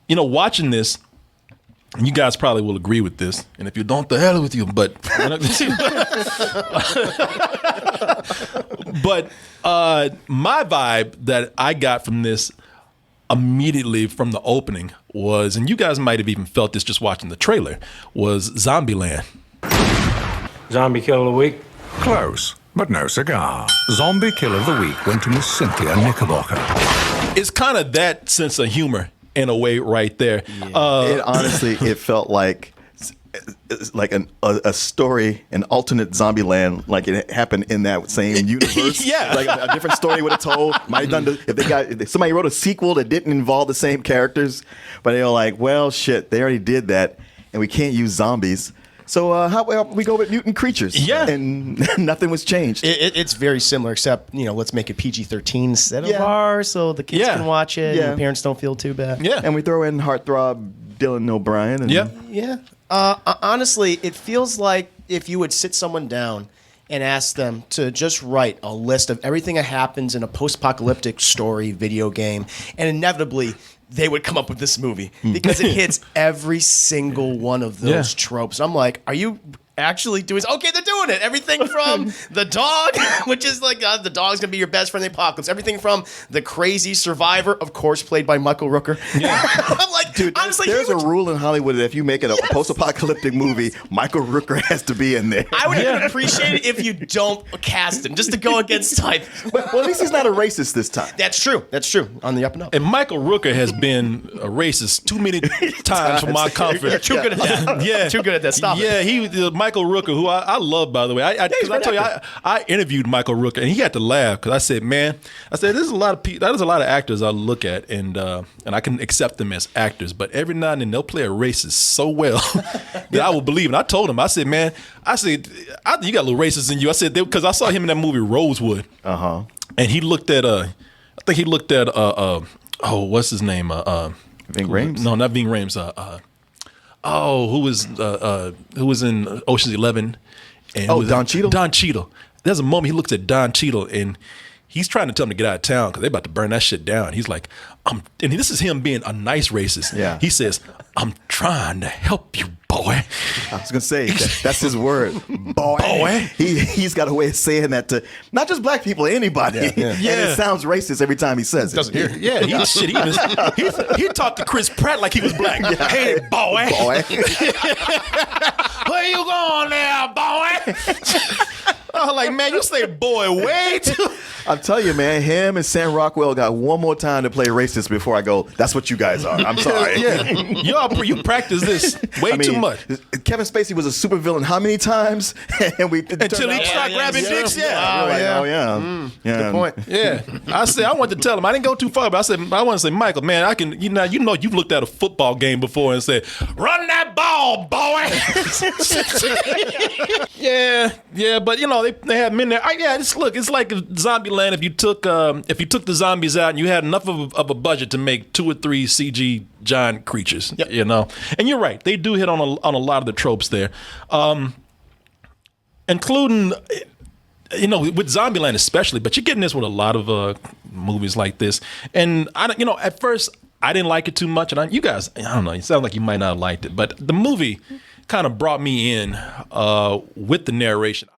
watching this, and you guys probably will agree with this, and if you don't, the hell with you. But my vibe that I got from this immediately from the opening was, and you guys might have even felt this just watching the trailer, was Zombieland. Zombie Kill of the Week? Close, but no cigar. Zombie Kill of the Week went to Miss Cynthia Knickerbocker. It's kind of that sense of humor in a way right there. It honestly, it felt like a story, an alternate Zombieland, like it happened in that same universe. Yeah, like a different story would have told. Might have done if somebody wrote a sequel that didn't involve the same characters, but they were like, well, shit, they already did that, and we can't use zombies. So how about we go with mutant creatures? Yeah, and nothing was changed. It's very similar, except let's make it PG-13 instead of R, so the kids can watch it. And the parents don't feel too bad. Yeah, and we throw in heartthrob Dylan O'Brien. And yeah. Honestly, it feels like if you would sit someone down and ask them to just write a list of everything that happens in a post-apocalyptic story video game, and inevitably they would come up with this movie because it hits every single one of those tropes. I'm like, are you actually doing this? Okay, they're doing it. Everything from the dog, which is like the dog's gonna be your best friend in the apocalypse. Everything from the crazy survivor, of course, played by Michael Rooker. Yeah. I'm like, dude, honestly, there's a rule in Hollywood that if you make it a post-apocalyptic movie, Michael Rooker has to be in there. I would even appreciate it if you don't cast him, just to go against type. Well, at least he's not a racist this time. That's true. On the up and up. And Michael Rooker has been a racist too many times for my comfort. Too good at that. Yeah. Too good at that. Stop it. Yeah, Michael Rooker, who I love, by the way. I tell you, I interviewed Michael Rooker, and he had to laugh because I said, there's a lot of people, there's a lot of actors I look at, and I can accept them as actors, but every now and then they'll play a racist so well that I will believe. And I told him, I said, I think you got a little racist in you. I said, because I saw him in that movie Rosewood, and he looked at, what's his name? Ving Rhames? No, not Ving Rhames. Who was in Ocean's 11? And Don Cheadle? Don Cheadle. There's a moment he looks at Don Cheadle and he's trying to tell him to get out of town because they're about to burn that shit down. He's like, and this is him being a nice racist. Yeah. He says, I'm trying to help you, boy. I was going to say, that's his word. Boy. He's got a way of saying that to not just black people, anybody. Yeah. And it sounds racist every time he says it. Doesn't hear it. He talked to Chris Pratt like he was black. Yeah. Hey, boy. Where you going there, boy? I'm like, man, you say boy way too. I'm telling you, man, him and Sam Rockwell got one more time to play racist before I go, that's what you guys are. I'm sorry. You practice this way too much. Kevin Spacey was a supervillain how many times? And until he started grabbing dicks, Good point. Yeah. I said, I wanted to tell him. I didn't go too far, but I said, I want to say, Michael, man, I can, you've looked at a football game before and said, run that ball, boy. Yeah, but they have men there. It's like Zombieland if you took the zombies out and you had enough of a budget to make 2 or 3 CG giant creatures. Yep. And you're right, they do hit on a lot of the tropes there, including with Zombieland especially. But you're getting this with a lot of movies like this. And at first I didn't like it too much, and you guys, I don't know, it sounds like you might not have liked it, but the movie kind of brought me in with the narration.